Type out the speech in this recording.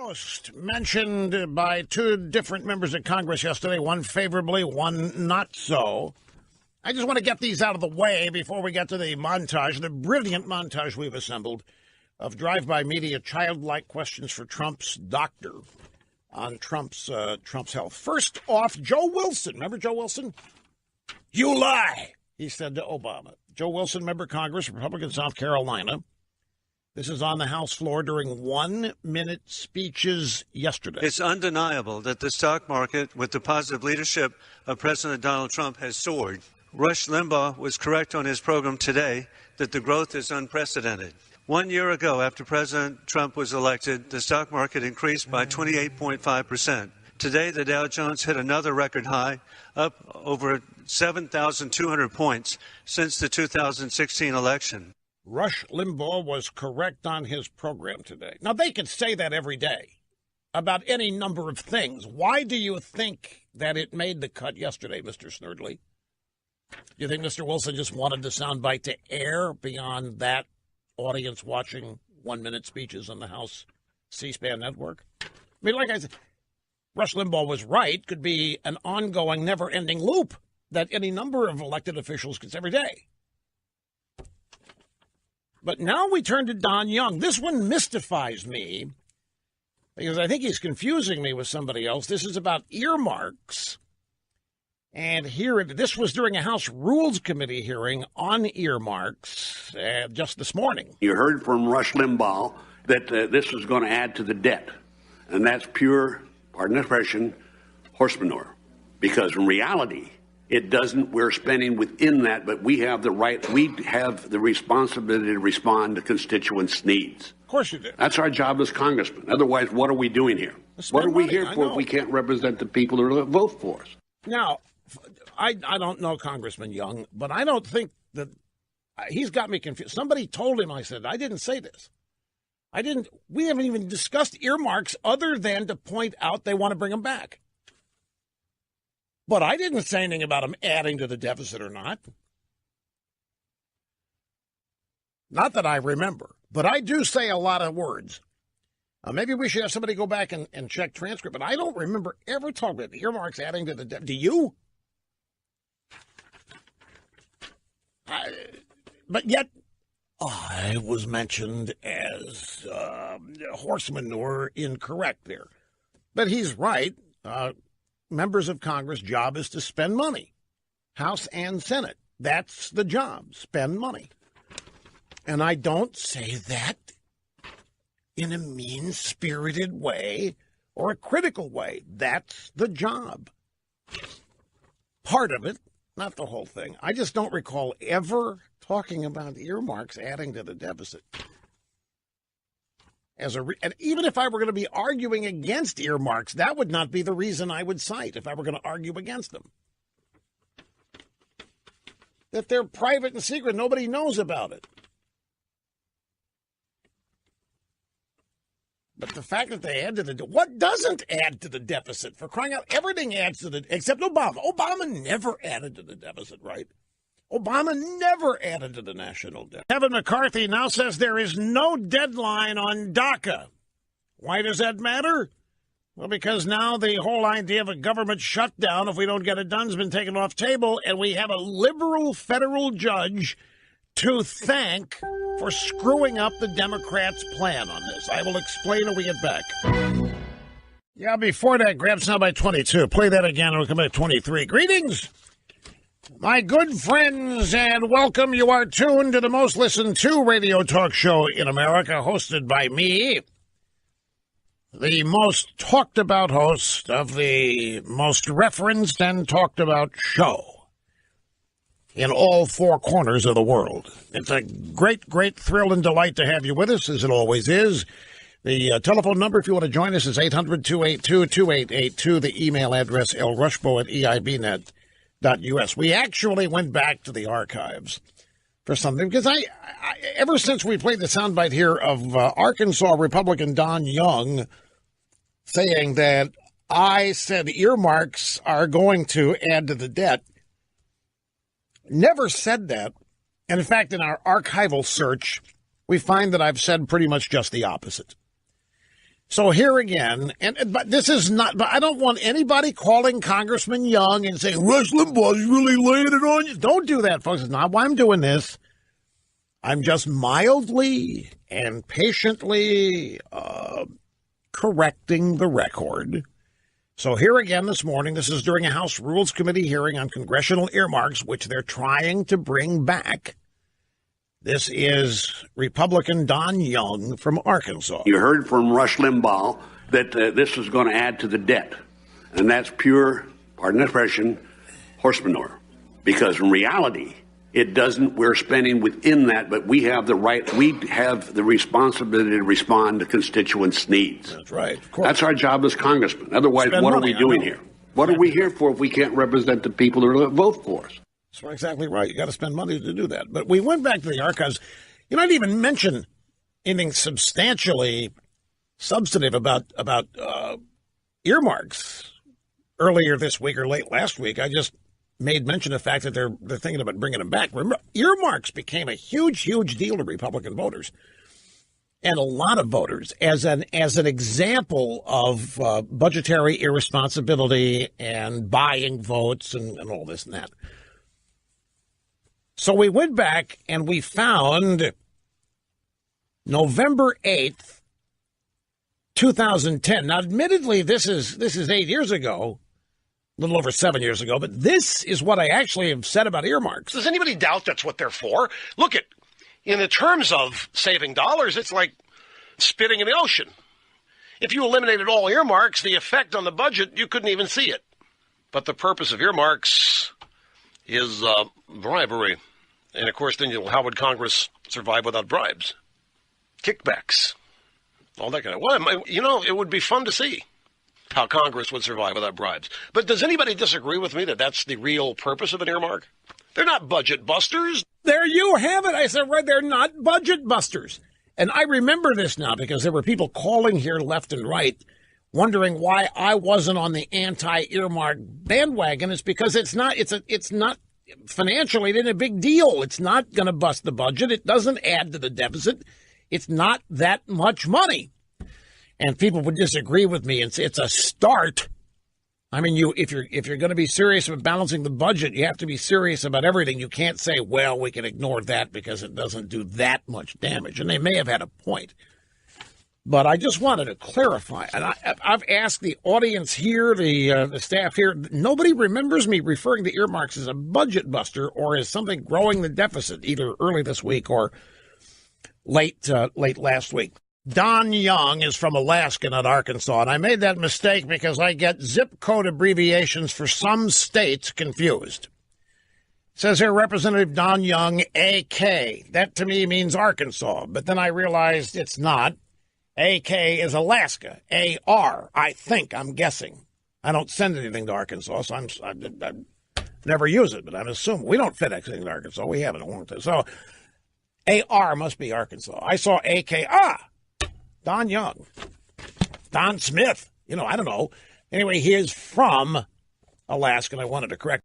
Post mentioned by two different members of Congress yesterday, one favorably, one not so. I just want to get these out of the way before we get to the montage, the brilliant montage we've assembled of drive-by media childlike questions for Trump's doctor on Trump's health. First off, Joe Wilson. Remember Joe Wilson? You lie, he said to Obama. Joe Wilson, member of Congress, Republican, South Carolina. This is on the House floor during 1-minute speeches yesterday. It's undeniable that the stock market, with the positive leadership of President Donald Trump, has soared. Rush Limbaugh was correct on his program today that the growth is unprecedented. 1 year ago, after President Trump was elected, the stock market increased by 28.5%. Today, the Dow Jones hit another record high, up over 7,200 points since the 2016 election. Rush Limbaugh was correct on his program today. Now, they could say that every day about any number of things. Why do you think that it made the cut yesterday, Mr. Snerdley? Do you think Mr. Wilson just wanted the soundbite to air beyond that audience watching 1-minute speeches on the House C-SPAN network? I mean, like I said, Rush Limbaugh was right. Could be an ongoing, never-ending loop that any number of elected officials could say every day. But now we turn to Don Young. This one mystifies me because I think he's confusing me with somebody else. This is about earmarks. And this was during a House Rules Committee hearing on earmarks just this morning. You heard from Rush Limbaugh that this was going to add to the debt. And that's pure, pardon the expression, horse manure. Because in reality, it doesn't. We're spending within that, but we have the right. We have the responsibility to respond to constituents' needs. Of course you do. That's our job as congressmen. Otherwise, what are we doing here? What are we here for if we can't represent the people who vote for us? Now, I don't know Congressman Young, but I don't think that he's got me confused. Somebody told him, I said, I didn't say this. We haven't even discussed earmarks other than to point out they want to bring them back. But I didn't say anything about them adding to the deficit or not. Not that I remember, but I do say a lot of words. Maybe we should have somebody go back and check transcript, but I don't remember ever talking about the earmarks adding to the deficit. Do you? But yet, I was mentioned as horse manure incorrect there. But he's right. Members of Congress' job is to spend money. House and Senate. That's the job. Spend money. And I don't say that in a mean-spirited way or a critical way. That's the job. Part of it, not the whole thing. I just don't recall ever talking about earmarks adding to the deficit. And even if I were going to be arguing against earmarks, that would not be the reason I would cite if I were going to argue against them. That they're private and secret, nobody knows about it. But the fact that they add to what doesn't add to the deficit? For crying out, everything adds to except Obama. Obama never added to the deficit, right? Obama never added to the national debt. Kevin McCarthy now says there is no deadline on DACA. Why does that matter? Well, because now the whole idea of a government shutdown, if we don't get it done, has been taken off table, and we have a liberal federal judge to thank for screwing up the Democrats' plan on this. I will explain when we get back. Yeah, before that, grab sound by 22. Play that again, and we'll come back at 23. Greetings, my good friends, and welcome. You are tuned to the most listened to radio talk show in America, hosted by me, the most talked about host of the most referenced and talked about show in all four corners of the world. It's a great, great thrill and delight to have you with us, as it always is. The telephone number, if you want to join us, is 800-282-2882. The email address, lrushbo@eibnet.us. We actually went back to the archives for something, because I ever since we played the soundbite here of Arkansas Republican Don Young saying that I said earmarks are going to add to the debt, never said that. And in fact, in our archival search, we find that I've said pretty much just the opposite. So here again, but this is not. But I don't want anybody calling Congressman Young and saying Rush Limbaugh is really laying it on you. Don't do that, folks. It's not why I'm doing this. I'm just mildly and patiently correcting the record. So here again this morning, this is during a House Rules Committee hearing on congressional earmarks, which they're trying to bring back. This is Republican Don Young from Arkansas. You heard from Rush Limbaugh that this is going to add to the debt, and that's pure, pardon the expression, horse manure. Because in reality, it doesn't. We're spending within that, but we have the right. We have the responsibility to respond to constituents' needs. That's right. Of course. That's our job as congressmen. Otherwise, what are we doing here? What are we here for if we can't represent the people who vote for us? That's exactly right. You got to spend money to do that. But we went back to the archives. You didn't even mention anything substantially substantive about earmarks earlier this week or late last week. I just made mention of the fact that they're thinking about bringing them back. Remember, earmarks became a huge deal to Republican voters and a lot of voters as an example of budgetary irresponsibility and buying votes and all this and that. So we went back and we found November 8th, 2010. Now, admittedly, this is 8 years ago, a little over 7 years ago, but this is what I actually have said about earmarks. Does anybody doubt that's what they're for? Look, in the terms of saving dollars, it's like spitting in the ocean. If you eliminated all earmarks, the effect on the budget, you couldn't even see it. But the purpose of earmarks is bribery. And, of course, then how would Congress survive without bribes? Kickbacks. All that kind of... Well, it would be fun to see how Congress would survive without bribes. But does anybody disagree with me that that's the real purpose of an earmark? They're not budget busters. There you have it. I said, right, they're not budget busters. And I remember this now because there were people calling here left and right wondering why I wasn't on the anti-earmark bandwagon. It's because it's not financially, it isn't a big deal. It's not going to bust the budget. It doesn't add to the deficit. It's not that much money. And people would disagree with me and say it's a start. I mean, if you're going to be serious about balancing the budget, you have to be serious about everything. You can't say, well, we can ignore that because it doesn't do that much damage. And they may have had a point. But I just wanted to clarify. And I've asked the audience here, the staff here, nobody remembers me referring to earmarks as a budget buster or as something growing the deficit, either early this week or late last week. Don Young is from Alaska, not Arkansas, and I made that mistake because I get zip code abbreviations for some states confused. It says here, Representative Don Young, AK. That to me means Arkansas, but then I realized it's not. AK is Alaska. AR, I'm guessing. I don't send anything to Arkansas, so I never use it, but I'm assuming. We don't FedEx anything to Arkansas. We haven't in a long time. So AR must be Arkansas. I saw AK. Don Young. Don Smith. I don't know. Anyway, he is from Alaska, and I wanted to correct